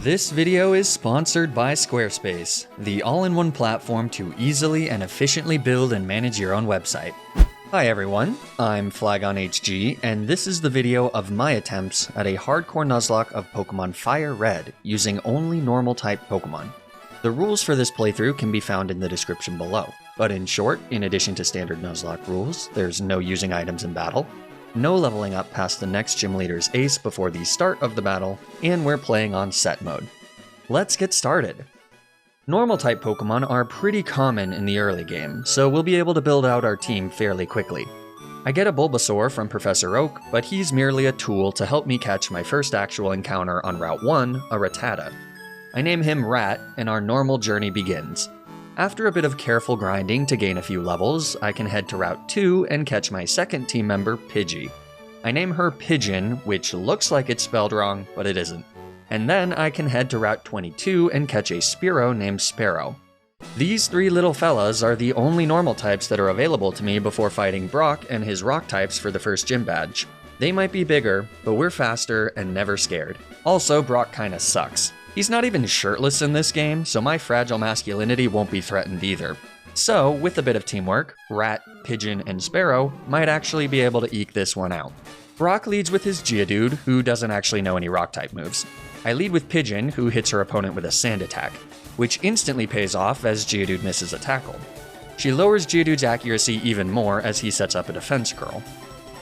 This video is sponsored by Squarespace, the all-in-one platform to easily and efficiently build and manage your own website. Hi everyone, I'm FlygonHG, and this is the video of my attempts at a hardcore Nuzlocke of Pokémon FireRed using only normal type Pokémon. The rules for this playthrough can be found in the description below, but in short, in addition to standard Nuzlocke rules, there's no using items in battle, no leveling up past the next gym leader's ace before the start of the battle, and we're playing on set mode. Let's get started! Normal type Pokemon are pretty common in the early game, so we'll be able to build out our team fairly quickly. I get a Bulbasaur from Professor Oak, but he's merely a tool to help me catch my first actual encounter on Route 1, a Rattata. I name him Rat, and our normal journey begins. After a bit of careful grinding to gain a few levels, I can head to Route 2 and catch my second team member, Pidgey. I name her Pigeon, which looks like it's spelled wrong, but it isn't. And then I can head to Route 22 and catch a Spearow named Sparrow. These three little fellas are the only normal types that are available to me before fighting Brock and his rock types for the first gym badge. They might be bigger, but we're faster and never scared. Also, Brock kinda sucks. He's not even shirtless in this game, so my fragile masculinity won't be threatened either. So, with a bit of teamwork, Rat, Pigeon, and Sparrow might actually be able to eke this one out. Brock leads with his Geodude, who doesn't actually know any rock-type moves. I lead with Pigeon, who hits her opponent with a sand attack, which instantly pays off as Geodude misses a tackle. She lowers Geodude's accuracy even more as he sets up a defense curl.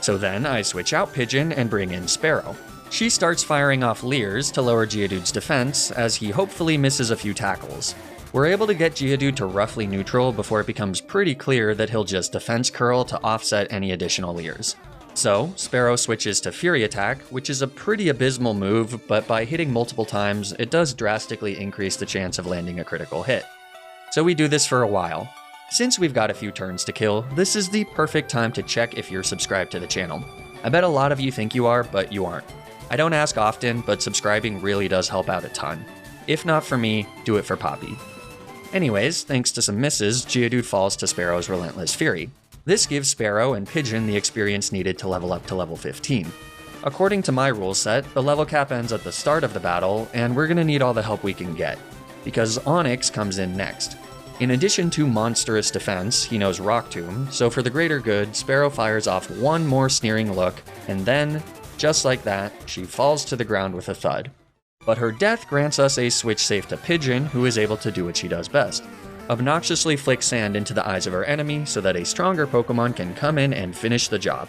So then I switch out Pigeon and bring in Sparrow. She starts firing off Leers to lower Geodude's defense as he hopefully misses a few tackles. We're able to get Geodude to roughly neutral before it becomes pretty clear that he'll just defense curl to offset any additional Leers. So, Sparrow switches to Fury Attack, which is a pretty abysmal move, but by hitting multiple times, it does drastically increase the chance of landing a critical hit. So we do this for a while. Since we've got a few turns to kill, this is the perfect time to check if you're subscribed to the channel. I bet a lot of you think you are, but you aren't. I don't ask often, but subscribing really does help out a ton. If not for me, do it for Poppy. Anyways, thanks to some misses, Geodude falls to Sparrow's Relentless Fury. This gives Sparrow and Pigeon the experience needed to level up to level 15. According to my rule set, the level cap ends at the start of the battle, and we're gonna need all the help we can get, because Onix comes in next. In addition to monstrous defense, he knows Rock Tomb, so for the greater good, Sparrow fires off one more sneering look, and then, just like that, she falls to the ground with a thud. But her death grants us a switch save to Pigeon, who is able to do what she does best: obnoxiously flick sand into the eyes of her enemy so that a stronger Pokemon can come in and finish the job.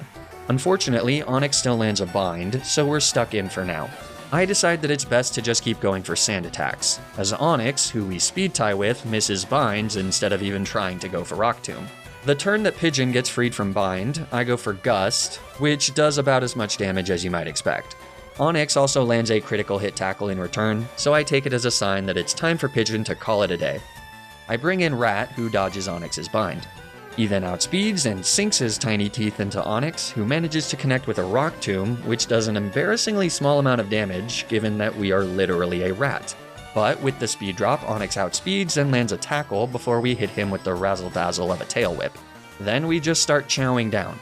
Unfortunately, Onix still lands a bind, so we're stuck in for now. I decide that it's best to just keep going for sand attacks, as Onix, who we speed tie with, misses binds instead of even trying to go for Rock Tomb. The turn that Pigeon gets freed from bind, I go for Gust, which does about as much damage as you might expect. Onix also lands a critical hit tackle in return, so I take it as a sign that it's time for Pigeon to call it a day. I bring in Rat, who dodges Onix's bind. He then outspeeds and sinks his tiny teeth into Onix, who manages to connect with a Rock Tomb, which does an embarrassingly small amount of damage, given that we are literally a rat. But with the speed drop, Onix outspeeds and lands a tackle before we hit him with the razzle-dazzle of a tail whip. Then we just start chowing down.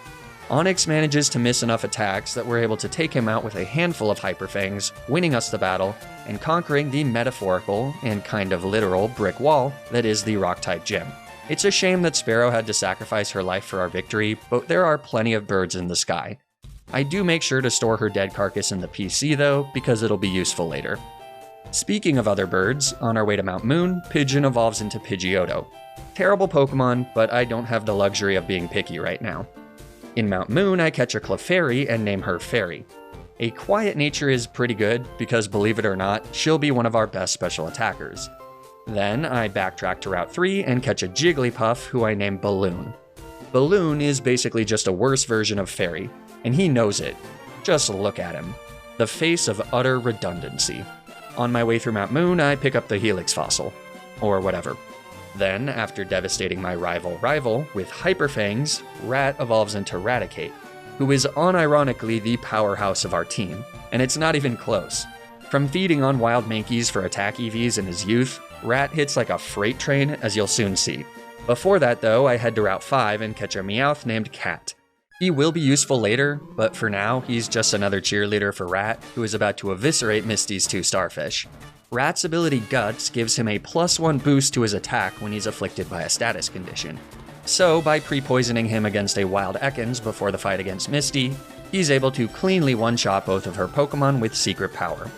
Onix manages to miss enough attacks that we're able to take him out with a handful of Hyper Fangs, winning us the battle, and conquering the metaphorical, and kind of literal, brick wall that is the Rock-type gym. It's a shame that Sparrow had to sacrifice her life for our victory, but there are plenty of birds in the sky. I do make sure to store her dead carcass in the PC though, because it'll be useful later. Speaking of other birds, on our way to Mount Moon, Pigeon evolves into Pidgeotto. Terrible Pokemon, but I don't have the luxury of being picky right now. In Mount Moon, I catch a Clefairy and name her Fairy. A quiet nature is pretty good, because believe it or not, she'll be one of our best special attackers. Then I backtrack to Route 3 and catch a Jigglypuff who I name Balloon. Balloon is basically just a worse version of Fairy, and he knows it. Just look at him. The face of utter redundancy. On my way through Mount Moon, I pick up the Helix fossil. Or whatever. Then, after devastating my rival with Hyper Fangs, Rat evolves into Raticate, who is unironically the powerhouse of our team, and it's not even close. From feeding on wild Mankeys for attack EVs in his youth, Rat hits like a freight train, as you'll soon see. Before that though, I head to Route 5 and catch a Meowth named Cat. He will be useful later, but for now, he's just another cheerleader for Rat, who is about to eviscerate Misty's two starfish. Rat's ability Guts gives him a +1 boost to his attack when he's afflicted by a status condition. So, by pre-poisoning him against a Wild Ekans before the fight against Misty, he's able to cleanly one-shot both of her Pokemon with Secret Power.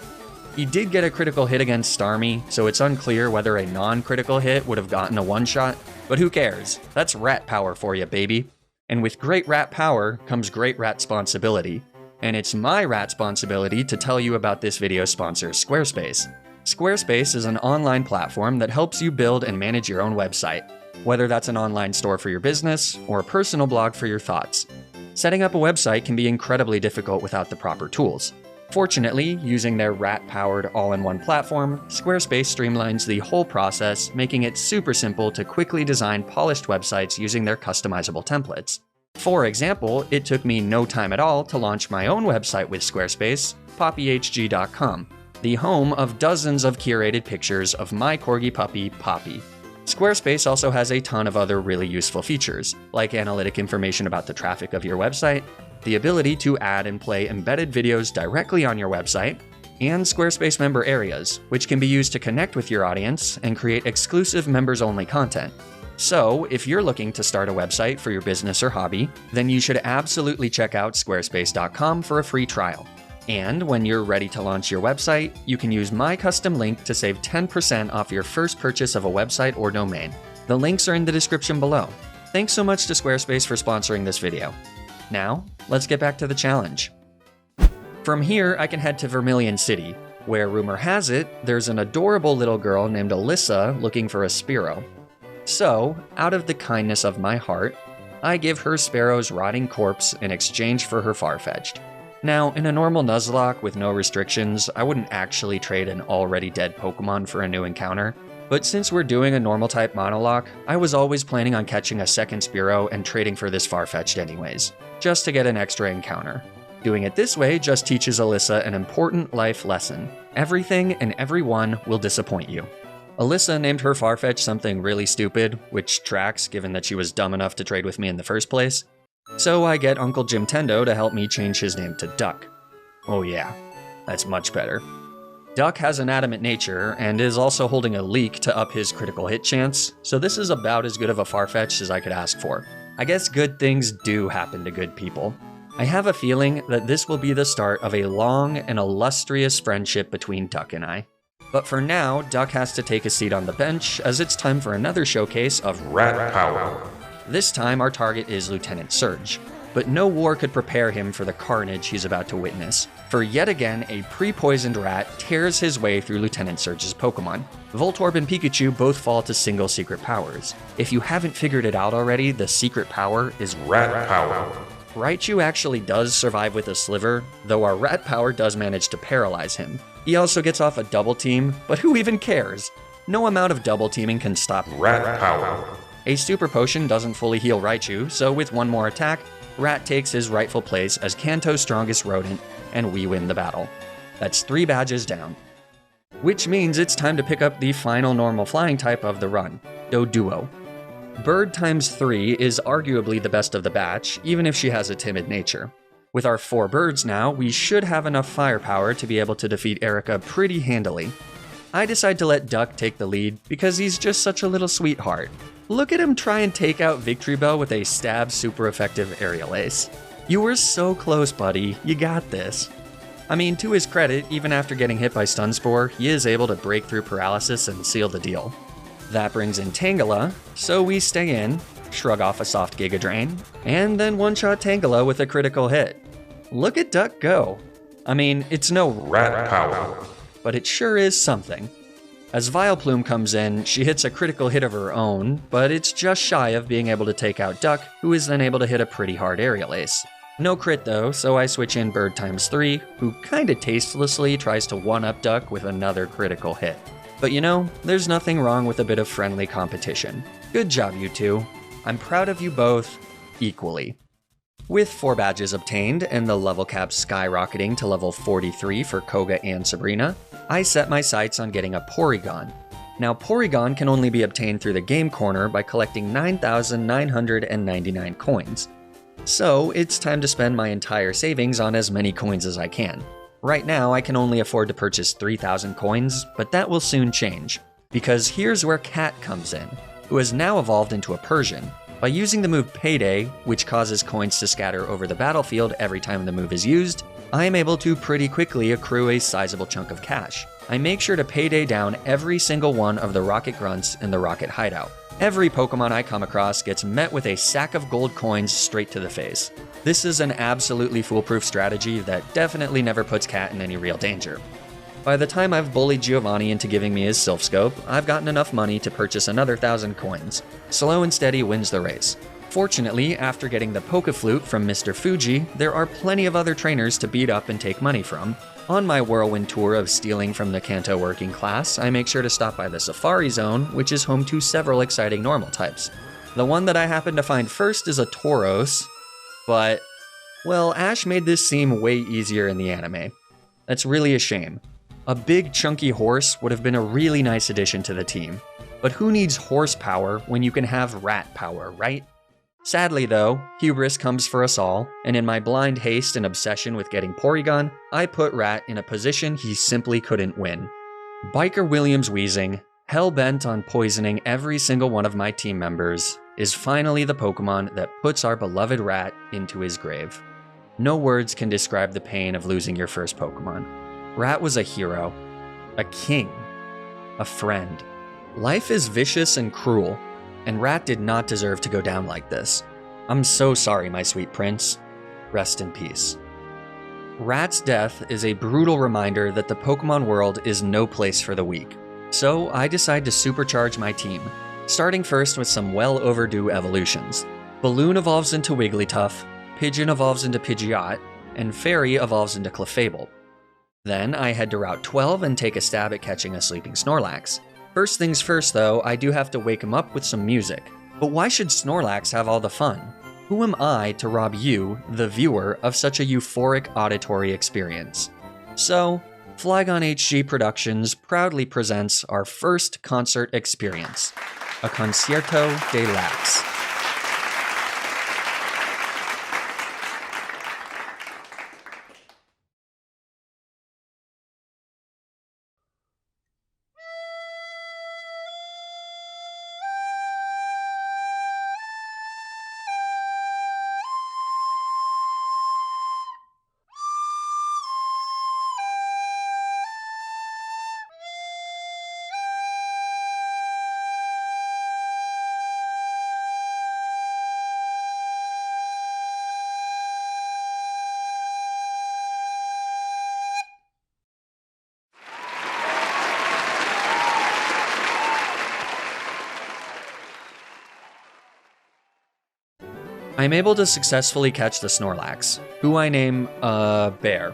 He did get a critical hit against Starmie, so it's unclear whether a non-critical hit would have gotten a one-shot, but who cares? That's rat power for you, baby. And with great rat power comes great rat-sponsibility. And it's my rat-sponsibility to tell you about this video's sponsor, Squarespace. Squarespace is an online platform that helps you build and manage your own website, whether that's an online store for your business or a personal blog for your thoughts. Setting up a website can be incredibly difficult without the proper tools. Fortunately, using their rat-powered all-in-one platform, Squarespace streamlines the whole process, making it super simple to quickly design polished websites using their customizable templates. For example, it took me no time at all to launch my own website with Squarespace, poppyhg.com, the home of dozens of curated pictures of my corgi puppy, Poppy. Squarespace also has a ton of other really useful features, like analytic information about the traffic of your website, the ability to add and play embedded videos directly on your website, and Squarespace member areas, which can be used to connect with your audience and create exclusive members-only content. So, if you're looking to start a website for your business or hobby, then you should absolutely check out squarespace.com for a free trial. And when you're ready to launch your website, you can use my custom link to save 10% off your first purchase of a website or domain. The links are in the description below. Thanks so much to Squarespace for sponsoring this video. Now, let's get back to the challenge. From here, I can head to Vermilion City, where rumor has it, there's an adorable little girl named Alyssa looking for a Spearow. So, out of the kindness of my heart, I give her Sparrow's rotting corpse in exchange for her Farfetch'd. Now, in a normal Nuzlocke with no restrictions, I wouldn't actually trade an already dead Pokemon for a new encounter, but since we're doing a normal type monologue, I was always planning on catching a second Spearow and trading for this Farfetch'd anyways, just to get an extra encounter. Doing it this way just teaches Alyssa an important life lesson. Everything and everyone will disappoint you. Alyssa named her Farfetch'd something really stupid, which tracks given that she was dumb enough to trade with me in the first place. So I get Uncle Jim Tendo to help me change his name to Duck. Oh yeah, that's much better. Duck has an adamant nature, and is also holding a leak to up his critical hit chance, so this is about as good of a Farfetch'd as I could ask for. I guess good things do happen to good people. I have a feeling that this will be the start of a long and illustrious friendship between Duck and I. But for now, Duck has to take a seat on the bench, as it's time for another showcase of rat power. This time, our target is Lieutenant Surge, but no war could prepare him for the carnage he's about to witness. For yet again, a pre-poisoned rat tears his way through Lieutenant Surge's Pokemon. Voltorb and Pikachu both fall to single secret powers. If you haven't figured it out already, the secret power is rat power. Raichu actually does survive with a sliver, though our rat power does manage to paralyze him. He also gets off a double team, but who even cares? No amount of double teaming can stop rat power. A super potion doesn't fully heal Raichu, so with one more attack, Rat takes his rightful place as Kanto's strongest rodent, and we win the battle. That's 3 badges down. Which means it's time to pick up the final normal flying type of the run, Doduo. Bird times 3 is arguably the best of the batch, even if she has a timid nature. With our 4 birds now, we should have enough firepower to be able to defeat Erica pretty handily. I decide to let Duck take the lead because he's just such a little sweetheart. Look at him try and take out Victory Bell with a stab super effective aerial ace. You were so close, buddy. You got this. I mean, to his credit, even after getting hit by Stun Spore, he is able to break through paralysis and seal the deal. That brings in Tangela, so we stay in, shrug off a soft Giga Drain, and then one-shot Tangela with a critical hit. Look at Duck go. I mean, it's no rat power, but it sure is something. As Vileplume comes in, she hits a critical hit of her own, but it's just shy of being able to take out Duck, who is then able to hit a pretty hard aerial ace. No crit though, so I switch in Bird times 3, who kinda tastelessly tries to one-up Duck with another critical hit. But you know, there's nothing wrong with a bit of friendly competition. Good job, you two. I'm proud of you both, equally. With 4 badges obtained and the level cap skyrocketing to level 43 for Koga and Sabrina, I set my sights on getting a Porygon. Now, Porygon can only be obtained through the game corner by collecting 9,999 coins. So, it's time to spend my entire savings on as many coins as I can. Right now, I can only afford to purchase 3,000 coins, but that will soon change. Because here's where Cat comes in, who has now evolved into a Persian. By using the move Payday, which causes coins to scatter over the battlefield every time the move is used, I am able to pretty quickly accrue a sizable chunk of cash. I make sure to Payday down every single one of the Rocket Grunts in the Rocket Hideout. Every Pokemon I come across gets met with a sack of gold coins straight to the face. This is an absolutely foolproof strategy that definitely never puts Cat in any real danger. By the time I've bullied Giovanni into giving me his Silph Scope, I've gotten enough money to purchase another 1,000 coins. Slow and steady wins the race. Fortunately, after getting the Poké-Flute from Mr. Fuji, there are plenty of other trainers to beat up and take money from. On my whirlwind tour of stealing from the Kanto working class, I make sure to stop by the Safari Zone, which is home to several exciting normal types. The one that I happen to find first is a Tauros, but, well, Ash made this seem way easier in the anime. That's really a shame. A big chunky horse would have been a really nice addition to the team. But who needs horsepower when you can have rat power, right? Sadly though, hubris comes for us all, and in my blind haste and obsession with getting Porygon, I put Rat in a position he simply couldn't win. Biker Williams Weezing, hell-bent on poisoning every single one of my team members, is finally the Pokemon that puts our beloved Rat into his grave. No words can describe the pain of losing your first Pokemon. Rat was a hero, a king, a friend. Life is vicious and cruel, and Rat did not deserve to go down like this. I'm so sorry, my sweet prince. Rest in peace. Rat's death is a brutal reminder that the Pokemon world is no place for the weak. So I decide to supercharge my team, starting first with some well overdue evolutions. Balloon evolves into Wigglytuff, Pigeon evolves into Pidgeot, and Fairy evolves into Clefable. Then I head to Route 12 and take a stab at catching a sleeping Snorlax. First things first though, I do have to wake him up with some music. But why should Snorlax have all the fun? Who am I to rob you, the viewer, of such a euphoric auditory experience? So, Flygon HG Productions proudly presents our first concert experience, a Concierto de Lax. I'm able to successfully catch the Snorlax, who I name, Bear.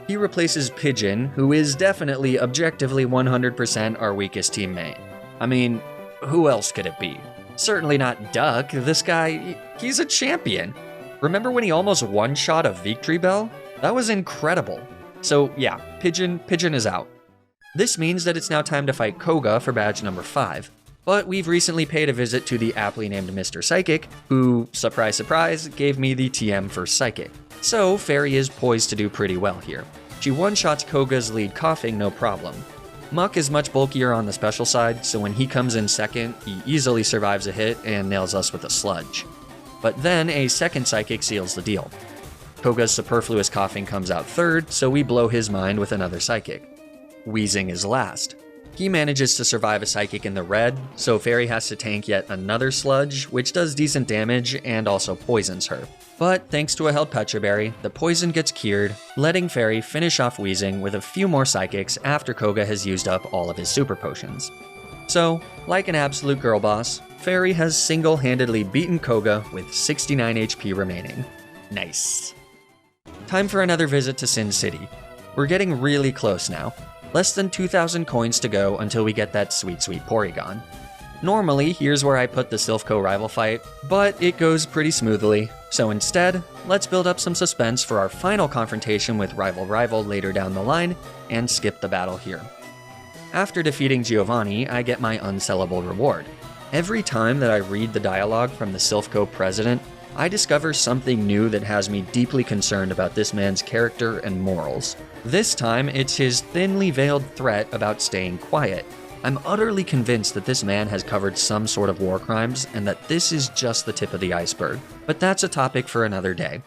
He replaces Pigeon, who is definitely objectively 100% our weakest teammate. I mean, who else could it be? Certainly not Duck. This guy, he's a champion. Remember when he almost one-shot a Victory Bell? That was incredible. So yeah, Pigeon is out. This means that it's now time to fight Koga for badge number 5. But we've recently paid a visit to the aptly named Mr. Psychic, who, surprise surprise, gave me the TM for Psychic. So Fairy is poised to do pretty well here. She one-shots Koga's lead Coughing no problem. Muck is much bulkier on the special side, so when he comes in second, he easily survives a hit and nails us with a Sludge. But then a second Psychic seals the deal. Koga's superfluous Coughing comes out third, so we blow his mind with another Psychic. Weezing is last. He manages to survive a Psychic in the red, so Fairy has to tank yet another Sludge, which does decent damage and also poisons her. But thanks to a held Petra Berry, the poison gets cured, letting Fairy finish off Weezing with a few more Psychics after Koga has used up all of his super potions. So, like an absolute girl boss, Fairy has single-handedly beaten Koga with 69 HP remaining. Nice. Time for another visit to Sin City. We're getting really close now. Less than 2,000 coins to go until we get that sweet Porygon. Normally, here's where I put the Silphco rival fight, but it goes pretty smoothly. So instead, let's build up some suspense for our final confrontation with Rival later down the line, and skip the battle here. After defeating Giovanni, I get my unsellable reward. Every time that I read the dialogue from the Silphco president, I discover something new that has me deeply concerned about this man's character and morals. This time, it's his thinly veiled threat about staying quiet. I'm utterly convinced that this man has covered some sort of war crimes and that this is just the tip of the iceberg, but that's a topic for another day.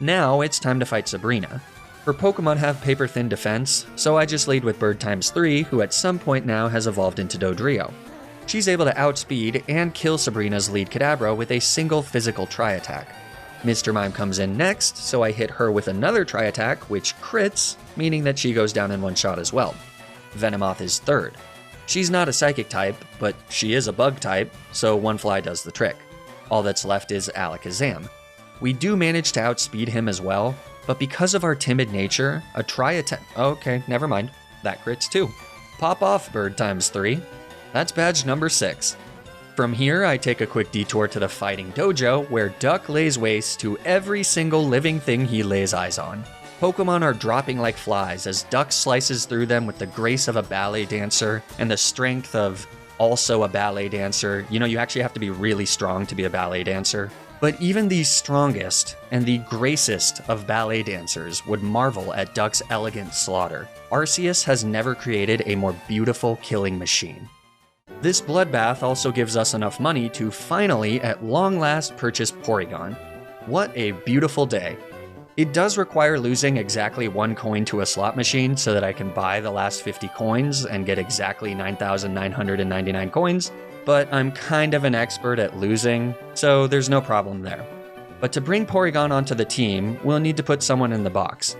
Now it's time to fight Sabrina. Her Pokemon have paper-thin defense, so I just lead with Bird x3, who at some point now has evolved into Dodrio. She's able to outspeed and kill Sabrina's lead Kadabra with a single physical tri-attack. Mr. Mime comes in next, so I hit her with another tri-attack, which crits, meaning that she goes down in one shot as well. Venomoth is third. She's not a psychic type, but she is a bug type, so one fly does the trick. All that's left is Alakazam. We do manage to outspeed him as well, but because of our timid nature, a tri-attack— okay, never mind. That crits too. Pop off, Bird x3. That's badge number 6. From here, I take a quick detour to the Fighting Dojo, where Duck lays waste to every single living thing he lays eyes on. Pokemon are dropping like flies as Duck slices through them with the grace of a ballet dancer and the strength of also a ballet dancer. You know, you actually have to be really strong to be a ballet dancer. But even the strongest and the gracest of ballet dancers would marvel at Duck's elegant slaughter. Arceus has never created a more beautiful killing machine. This bloodbath also gives us enough money to finally, at long last, purchase Porygon. What a beautiful day. It does require losing exactly 1 coin to a slot machine so that I can buy the last 50 coins and get exactly 9,999 coins, but I'm kind of an expert at losing, so there's no problem there. But to bring Porygon onto the team, we'll need to put someone in the box.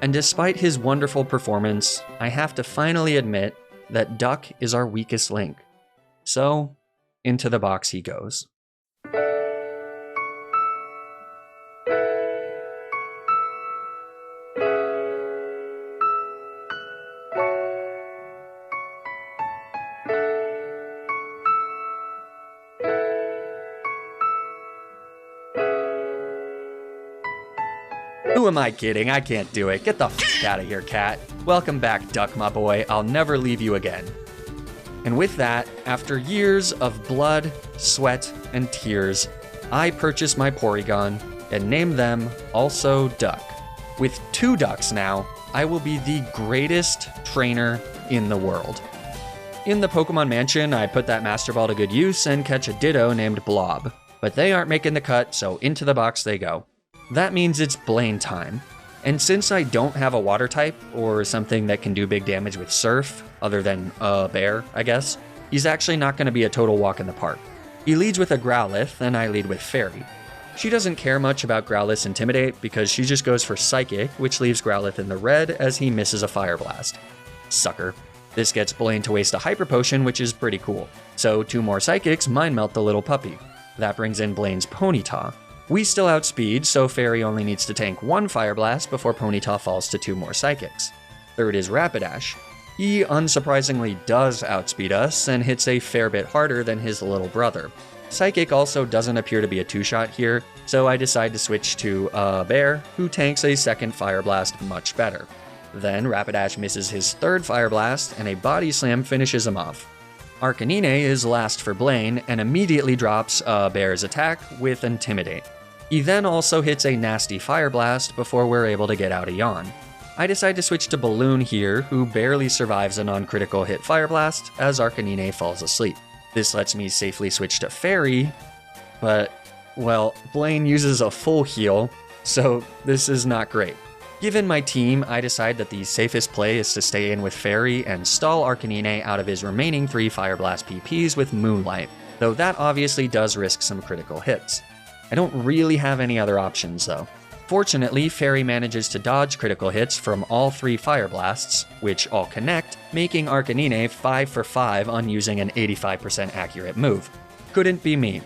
And despite his wonderful performance, I have to finally admit that Duck is our weakest link. So, into the box he goes. Who am I kidding? I can't do it. Get the f*** out of here, cat. Welcome back, Duck, my boy. I'll never leave you again. And with that, after years of blood, sweat, and tears, I purchased my Porygon and named them also Duck. With 2 ducks now, I will be the greatest trainer in the world. In the Pokemon Mansion, I put that Master Ball to good use and catch a Ditto named Blob. But they aren't making the cut, so into the box they go. That means it's Blaine time. And since I don't have a water type, or something that can do big damage with Surf, other than a bear, I guess, he's actually not going to be a total walk in the park. He leads with a Growlithe, and I lead with Fairy. She doesn't care much about Growlithe's Intimidate because she just goes for Psychic, which leaves Growlithe in the red as he misses a Fire Blast. Sucker. This gets Blaine to waste a Hyper Potion, which is pretty cool. So 2 more Psychics Mind Melt the little puppy. That brings in Blaine's Ponyta. We still outspeed, so Fairy only needs to tank 1 Fire Blast before Ponyta falls to 2 more Psychics. Third is Rapidash. He unsurprisingly does outspeed us and hits a fair bit harder than his little brother. Psychic also doesn't appear to be a 2-shot here, so I decide to switch to Bear, who tanks a second Fire Blast much better. Then Rapidash misses his 3rd Fire Blast, and a Body Slam finishes him off. Arcanine is last for Blaine, and immediately drops Bear's attack with Intimidate. He then also hits a nasty Fire Blast before we're able to get out a yawn. I decide to switch to Balloon here, who barely survives a non-critical hit Fire Blast as Arcanine falls asleep. This lets me safely switch to Fairy, but, well, Blaine uses a full heal, so this is not great. Given my team, I decide that the safest play is to stay in with Fairy and stall Arcanine out of his remaining 3 Fire Blast PPs with Moonlight, though that obviously does risk some critical hits. I don't really have any other options though. Fortunately, Fairy manages to dodge critical hits from all 3 Fire Blasts, which all connect, making Arcanine 5 for 5 on using an 85% accurate move. Couldn't be me.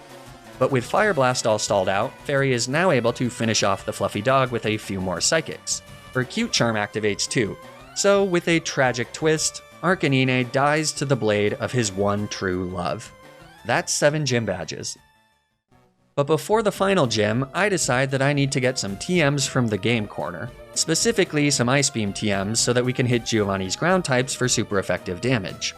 But with Fire Blast all stalled out, Fairy is now able to finish off the fluffy dog with a few more Psychics. Her Cute Charm activates too, so with a tragic twist, Arcanine dies to the blade of his one true love. That's 7 gym badges. But before the final gym, I decide that I need to get some TMs from the game corner. Specifically, some Ice Beam TMs so that we can hit Giovanni's ground types for super effective damage.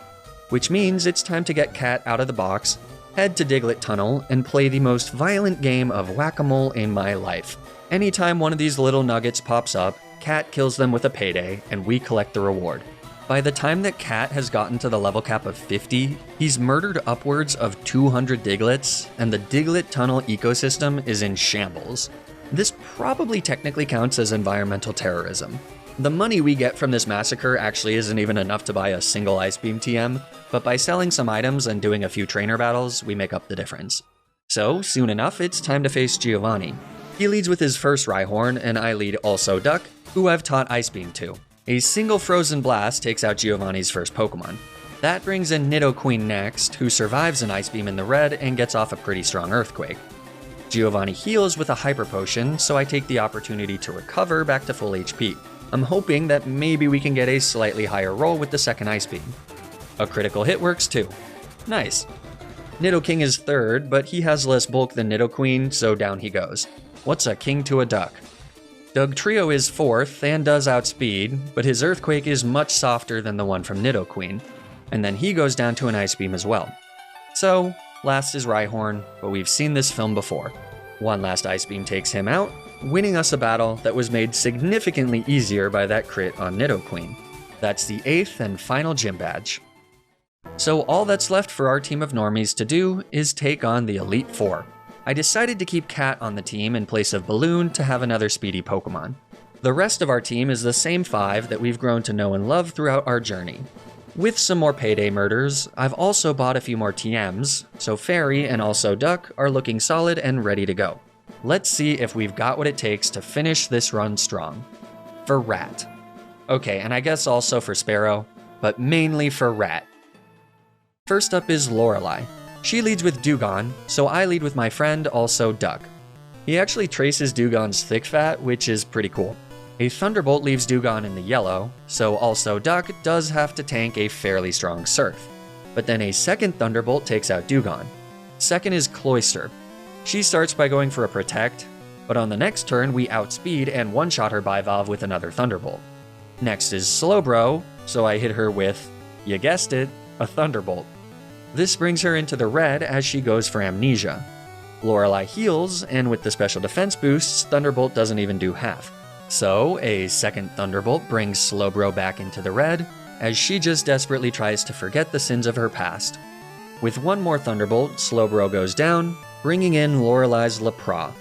Which means it's time to get Cat out of the box, Head to Diglett Tunnel and play the most violent game of whack-a-mole in my life. Anytime one of these little nuggets pops up, Cat kills them with a payday, and we collect the reward. By the time that Cat has gotten to the level cap of 50, he's murdered upwards of 200 Digletts, and the Diglett Tunnel ecosystem is in shambles. This probably technically counts as environmental terrorism. The money we get from this massacre actually isn't even enough to buy a single Ice Beam TM, but by selling some items and doing a few trainer battles, we make up the difference. So, soon enough, it's time to face Giovanni. He leads with his first Rhyhorn, and I lead also Duck, who I've taught Ice Beam to. A single Frozen Blast takes out Giovanni's first Pokemon. That brings in Nidoqueen next, who survives an Ice Beam in the red and gets off a pretty strong Earthquake. Giovanni heals with a Hyper Potion, so I take the opportunity to recover back to full HP. I'm hoping that maybe we can get a slightly higher roll with the second Ice Beam. A critical hit works too. Nice. Nidoking is third, but he has less bulk than Nidoqueen, so down he goes. What's a king to a duck? Dugtrio is fourth and does outspeed, but his Earthquake is much softer than the one from Nidoqueen, and then he goes down to an Ice Beam as well. So, last is Rhyhorn, but we've seen this film before. One last Ice Beam takes him out, winning us a battle that was made significantly easier by that crit on Nidoqueen. That's the 8th and final gym badge. So all that's left for our team of normies to do is take on the Elite Four. I decided to keep Cat on the team in place of Balloon to have another speedy Pokemon. The rest of our team is the same 5 that we've grown to know and love throughout our journey. With some more payday murders, I've also bought a few more TMs, so Fairy and also Duck are looking solid and ready to go. Let's see if we've got what it takes to finish this run strong. For Rat. Okay, and I guess also for Sparrow, but mainly for Rat. First up is Lorelei. She leads with Dewgong, so I lead with my friend, also Duck. He actually traces Dewgong's Thick Fat, which is pretty cool. A Thunderbolt leaves Dewgong in the yellow, so also Duck does have to tank a fairly strong Surf. But then a second Thunderbolt takes out Dewgong. Second is Cloister. She starts by going for a Protect, but on the next turn we outspeed and one-shot her Bivalve with another Thunderbolt. Next is Slowbro, so I hit her with, you guessed it, a Thunderbolt. This brings her into the red as she goes for Amnesia. Lorelei heals, and with the special defense boosts, Thunderbolt doesn't even do half. So, a second Thunderbolt brings Slowbro back into the red, as she just desperately tries to forget the sins of her past. With one more Thunderbolt, Slowbro goes down, bringing in Lorelei's Lapras.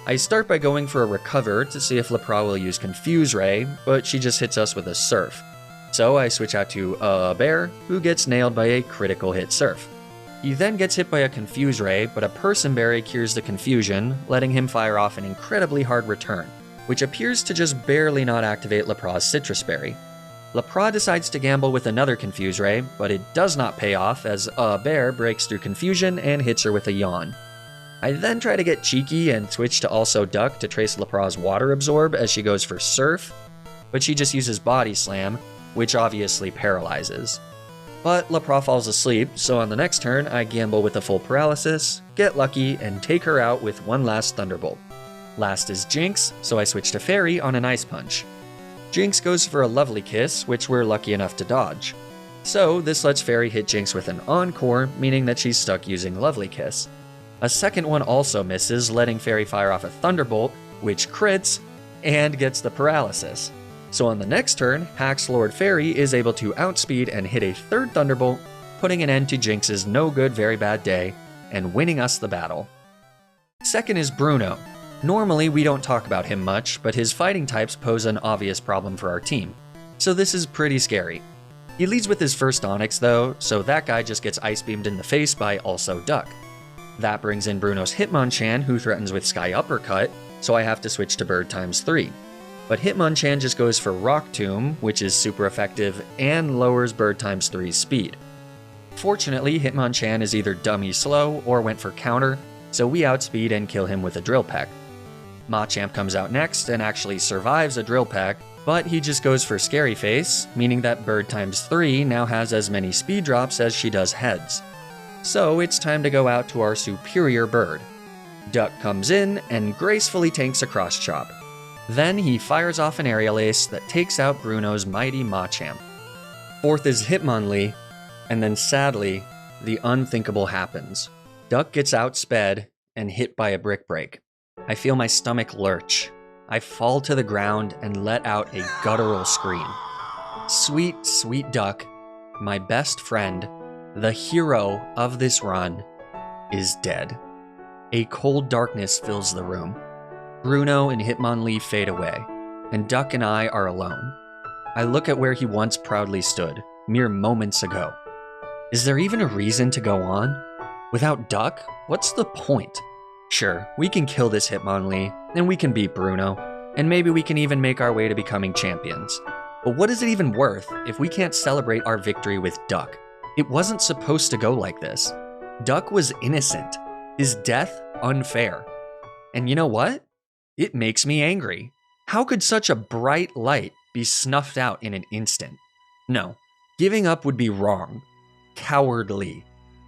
I start by going for a Recover to see if Lapras will use Confuse Ray, but she just hits us with a Surf. So I switch out to a Bear, who gets nailed by a critical hit Surf. He then gets hit by a Confuse Ray, but a Person Berry cures the confusion, letting him fire off an incredibly hard return, which appears to just barely not activate Lapras's Citrus Berry. Lapras decides to gamble with another Confuse Ray, but it does not pay off as a Bear breaks through confusion and hits her with a Yawn. I then try to get cheeky and switch to also Duck to trace Lapras's Water Absorb as she goes for Surf, but she just uses Body Slam, which obviously paralyzes. But Lapras falls asleep, so on the next turn I gamble with a full Paralysis, get lucky, and take her out with one last Thunderbolt. Last is Jinx, so I switch to Fairy on an Ice Punch. Jinx goes for a Lovely Kiss, which we're lucky enough to dodge. So this lets Fairy hit Jinx with an Encore, meaning that she's stuck using Lovely Kiss. A second one also misses, letting Fairy fire off a Thunderbolt, which crits, and gets the Paralysis. So on the next turn, Hax Lord Fairy is able to outspeed and hit a third Thunderbolt, putting an end to Jinx's no good very bad day, and winning us the battle. Second is Bruno. Normally we don't talk about him much, but his fighting types pose an obvious problem for our team, so this is pretty scary. He leads with his first Onix though, so that guy just gets Ice Beamed in the face by also Duck. That brings in Bruno's Hitmonchan, who threatens with Sky Uppercut, so I have to switch to Bird ×3. But Hitmonchan just goes for Rock Tomb, which is super effective and lowers Bird ×3's speed. Fortunately, Hitmonchan is either dummy slow or went for counter, so we outspeed and kill him with a Drill Peck. Machamp comes out next and actually survives a Drill Peck, but he just goes for Scary Face, meaning that Bird ×3 now has as many speed drops as she does heads. So it's time to go out to our superior bird. Duck comes in and gracefully tanks a Cross Chop. Then he fires off an Aerial Ace that takes out Bruno's mighty Machamp. Fourth is Hitmonlee, and then sadly, the unthinkable happens. Duck gets outsped and hit by a brick break. I feel my stomach lurch. I fall to the ground and let out a guttural scream. Sweet, sweet Duck, my best friend, the hero of this run, is dead. A cold darkness fills the room. Bruno and Hitmonlee fade away, and Duck and I are alone. I look at where he once proudly stood, mere moments ago. Is there even a reason to go on? Without Duck, what's the point? Sure, we can kill this Hitmonlee, and we can beat Bruno, and maybe we can even make our way to becoming champions. But what is it even worth if we can't celebrate our victory with Duck? It wasn't supposed to go like this. Duck was innocent. His death, unfair. And you know what? It makes me angry. How could such a bright light be snuffed out in an instant? No, giving up would be wrong. Cowardly.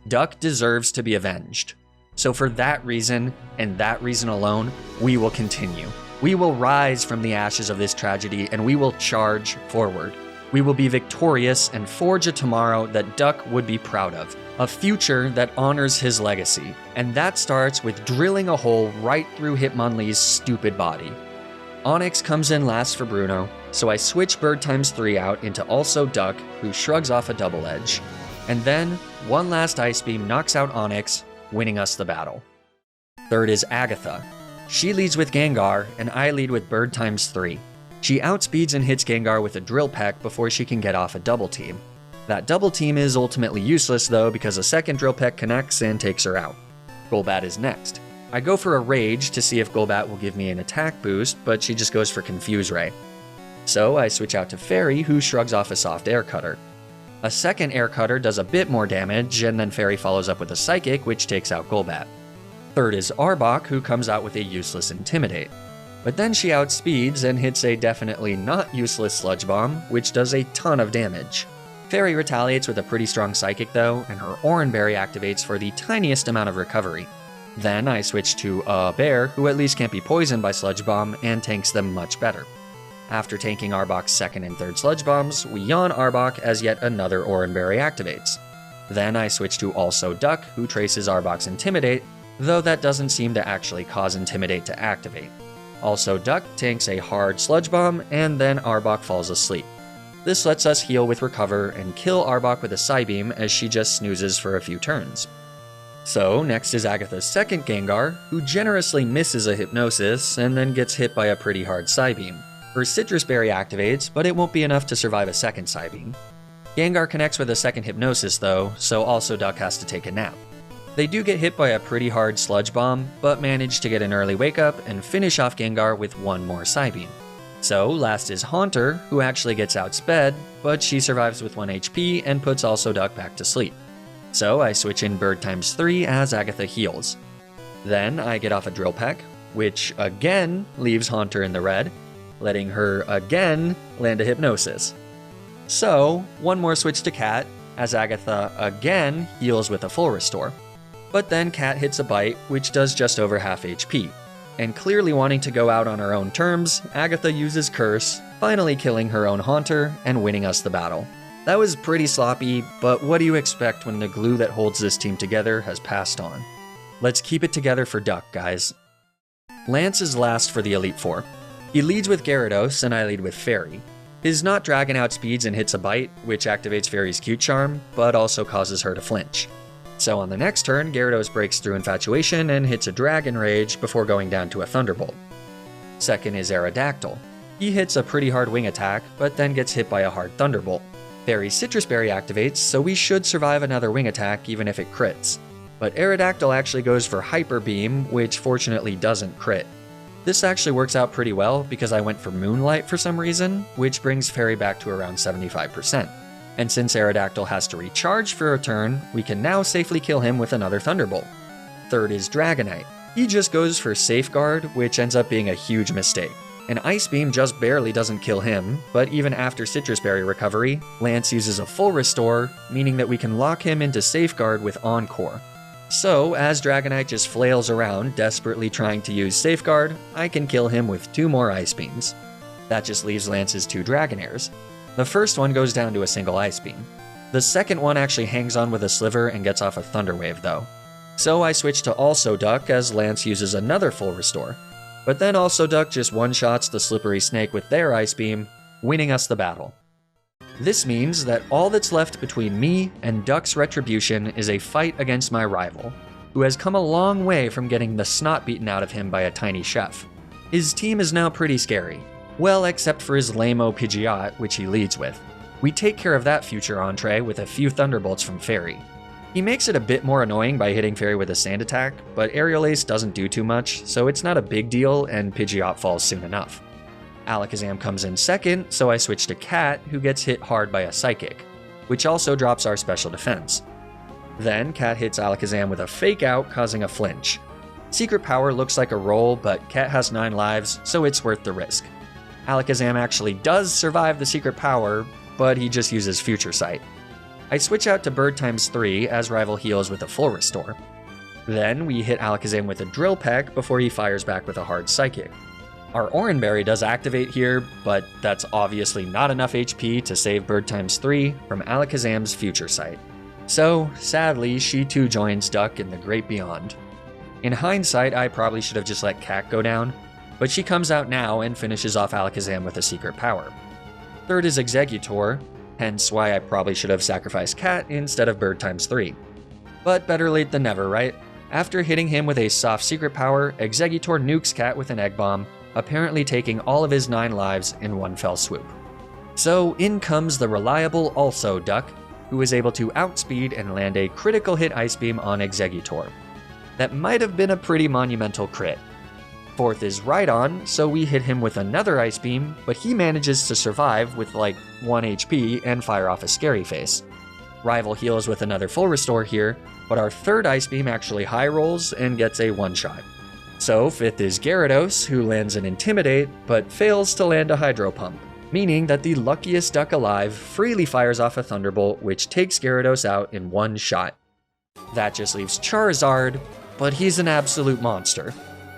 Duck deserves to be avenged. So for that reason, and that reason alone, we will continue. We will rise from the ashes of this tragedy, and we will charge forward. We will be victorious and forge a tomorrow that Duck would be proud of. A future that honors his legacy. And that starts with drilling a hole right through Hitmonlee's stupid body. Onix comes in last for Bruno, so I switch Bird x3 out into also Duck, who shrugs off a double edge. And then, one last Ice Beam knocks out Onix, winning us the battle. Third is Agatha. She leads with Gengar, and I lead with Bird x3. She outspeeds and hits Gengar with a Drill Peck before she can get off a double team. That double team is ultimately useless though, because a second Drill Peck connects and takes her out. Golbat is next. I go for a Rage to see if Golbat will give me an attack boost, but she just goes for Confuse Ray. So I switch out to Fairy, who shrugs off a soft Air Cutter. A second Air Cutter does a bit more damage, and then Fairy follows up with a Psychic, which takes out Golbat. Third is Arbok, who comes out with a useless Intimidate. But then she outspeeds and hits a definitely not useless Sludge Bomb, which does a ton of damage. Fairy retaliates with a pretty strong Psychic though, and her Oran Berry activates for the tiniest amount of recovery. Then I switch to a Bear, who at least can't be poisoned by Sludge Bomb, and tanks them much better. After tanking Arbok's second and third Sludge Bombs, we yawn Arbok as yet another Oran Berry activates. Then I switch to also Duck, who traces Arbok's Intimidate, though that doesn't seem to actually cause Intimidate to activate. Also Duck tanks a hard Sludge Bomb, and then Arbok falls asleep. This lets us heal with Recover and kill Arbok with a Psybeam as she just snoozes for a few turns. So next is Agatha's second Gengar, who generously misses a Hypnosis and then gets hit by a pretty hard Psybeam. Her Citrus Berry activates, but it won't be enough to survive a second Psybeam. Gengar connects with a second Hypnosis though, so also Duck has to take a nap. They do get hit by a pretty hard Sludge Bomb, but manage to get an early wake up and finish off Gengar with one more Psybeam. So last is Haunter, who actually gets outsped, but she survives with 1 HP and puts also Duck back to sleep. So I switch in Bird x3 as Agatha heals. Then I get off a Drill Peck, which again leaves Haunter in the red, letting her again land a Hypnosis. So one more switch to Cat, as Agatha again heals with a full restore. But then Cat hits a Bite, which does just over half HP. And clearly wanting to go out on her own terms, Agatha uses Curse, finally killing her own Haunter and winning us the battle. That was pretty sloppy, but what do you expect when the glue that holds this team together has passed on? Let's keep it together for Duck, guys. Lance is last for the Elite Four. He leads with Gyarados, and I lead with Fairy. His Not Dragon outspeeds and hits a Bite, which activates Fairy's Cute Charm, but also causes her to flinch. So on the next turn, Gyarados breaks through Infatuation and hits a Dragon Rage before going down to a Thunderbolt. Second is Aerodactyl. He hits a pretty hard wing attack, but then gets hit by a hard Thunderbolt. Fairy's Citrus Berry activates, so we should survive another wing attack even if it crits. But Aerodactyl actually goes for Hyper Beam, which fortunately doesn't crit. This actually works out pretty well because I went for Moonlight for some reason, which brings Fairy back to around 75%. And since Aerodactyl has to recharge for a turn, we can now safely kill him with another Thunderbolt. Third is Dragonite. He just goes for Safeguard, which ends up being a huge mistake. An Ice Beam just barely doesn't kill him, but even after Citrus Berry recovery, Lance uses a full restore, meaning that we can lock him into Safeguard with Encore. So, as Dragonite just flails around, desperately trying to use Safeguard, I can kill him with 2 more Ice Beams. That just leaves Lance's 2 Dragonairs. The first one goes down to a single Ice Beam. The second one actually hangs on with a Sliver and gets off a Thunder Wave though. So I switch to Also Duck as Lance uses another full restore. But then Also Duck just one-shots the Slippery Snake with their Ice Beam, winning us the battle. This means that all that's left between me and Duck's Retribution is a fight against my rival, who has come a long way from getting the snot beaten out of him by a tiny chef. His team is now pretty scary. Well, except for his lame-o Pidgeot, which he leads with. We take care of that future entree with a few Thunderbolts from Fairy. He makes it a bit more annoying by hitting Fairy with a Sand Attack, but Aerial Ace doesn't do too much, so it's not a big deal and Pidgeot falls soon enough. Alakazam comes in second, so I switch to Cat, who gets hit hard by a Psychic, which also drops our special defense. Then Cat hits Alakazam with a Fake Out, causing a flinch. Secret Power looks like a roll, but Cat has 9 lives, so it's worth the risk. Alakazam actually does survive the Secret Power, but he just uses Future Sight. I switch out to Bird ×3 as rival heals with a full restore. Then we hit Alakazam with a Drill Peck before he fires back with a hard Psychic. Our Oranberry does activate here, but that's obviously not enough HP to save Bird ×3 from Alakazam's Future Sight. So, sadly, she too joins Duck in the Great Beyond. In hindsight, I probably should have just let Cat go down, but she comes out now and finishes off Alakazam with a Secret Power. Third is Exeggutor, hence why I probably should have sacrificed Cat instead of Bird ×3. But better late than never, right? After hitting him with a soft Secret Power, Exeggutor nukes Cat with an Egg Bomb, apparently taking all of his 9 lives in one fell swoop. So in comes the reliable Also Duck, who is able to outspeed and land a critical hit Ice Beam on Exeggutor. That might have been a pretty monumental crit. Fourth is Rhydon, so we hit him with another Ice Beam, but he manages to survive with like 1 HP and fire off a Scary Face. Rival heals with another full restore here, but our third Ice Beam actually high rolls and gets a one-shot. So fifth is Gyarados, who lands an Intimidate, but fails to land a Hydro Pump, meaning that the luckiest duck alive freely fires off a Thunderbolt, which takes Gyarados out in one shot. That just leaves Charizard, but he's an absolute monster.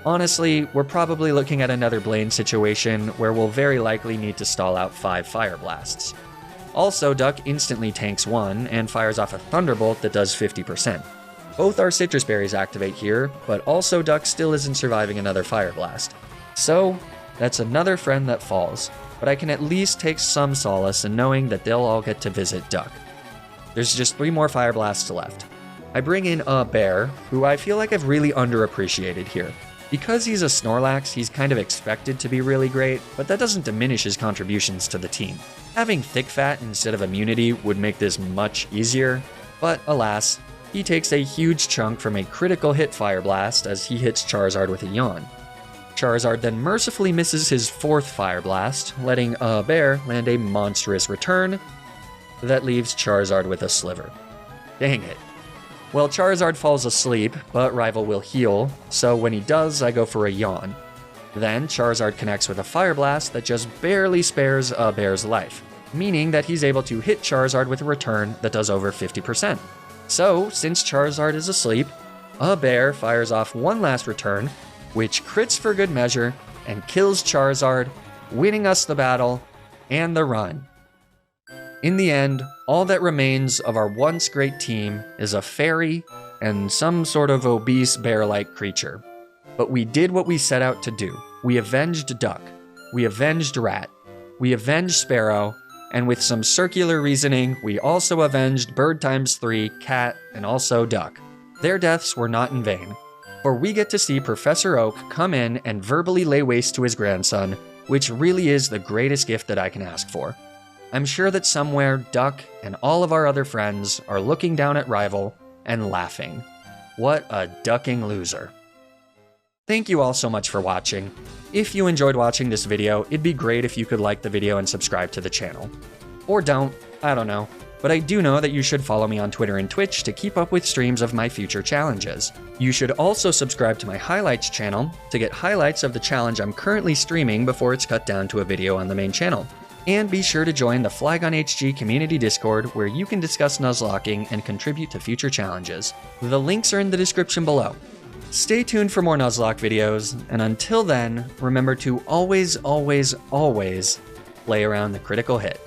Honestly, we're probably looking at another Blaine situation where we'll very likely need to stall out 5 Fire Blasts. Also, Duck instantly tanks 1 and fires off a Thunderbolt that does 50%. Both our Citrus Berries activate here, but also Duck still isn't surviving another Fire Blast. So, that's another friend that falls, but I can at least take some solace in knowing that they'll all get to visit Duck. There's just 3 more Fire Blasts left. I bring in a Bear, who I feel like I've really underappreciated here. Because he's a Snorlax, he's kind of expected to be really great, but that doesn't diminish his contributions to the team. Having Thick Fat instead of Immunity would make this much easier, but alas, he takes a huge chunk from a critical hit Fire Blast as he hits Charizard with a Yawn. Charizard then mercifully misses his 4th Fire Blast, letting a Bear land a monstrous return that leaves Charizard with a Sliver. Dang it. Well, Charizard falls asleep, but rival will heal, so when he does, I go for a Yawn. Then Charizard connects with a Fire Blast that just barely spares a Bear's life, meaning that he's able to hit Charizard with a return that does over 50%. So, since Charizard is asleep, a Bear fires off one last return, which crits for good measure and kills Charizard, winning us the battle and the run. In the end, all that remains of our once great team is a fairy and some sort of obese bear-like creature. But we did what we set out to do. We avenged Duck. We avenged Rat. We avenged Sparrow. And with some circular reasoning, we also avenged Bird ×3, Cat, and also Duck. Their deaths were not in vain, for we get to see Professor Oak come in and verbally lay waste to his grandson, which really is the greatest gift that I can ask for. I'm sure that somewhere Duck and all of our other friends are looking down at Rival and laughing. What a ducking loser. Thank you all so much for watching. If you enjoyed watching this video, it'd be great if you could like the video and subscribe to the channel. Or don't, I don't know. But I do know that you should follow me on Twitter and Twitch to keep up with streams of my future challenges. You should also subscribe to my highlights channel to get highlights of the challenge I'm currently streaming before it's cut down to a video on the main channel. And be sure to join the Flygon HG community Discord where you can discuss Nuzlocking and contribute to future challenges. The links are in the description below. Stay tuned for more Nuzlocke videos, and until then, remember to always, always, always play around the critical hit.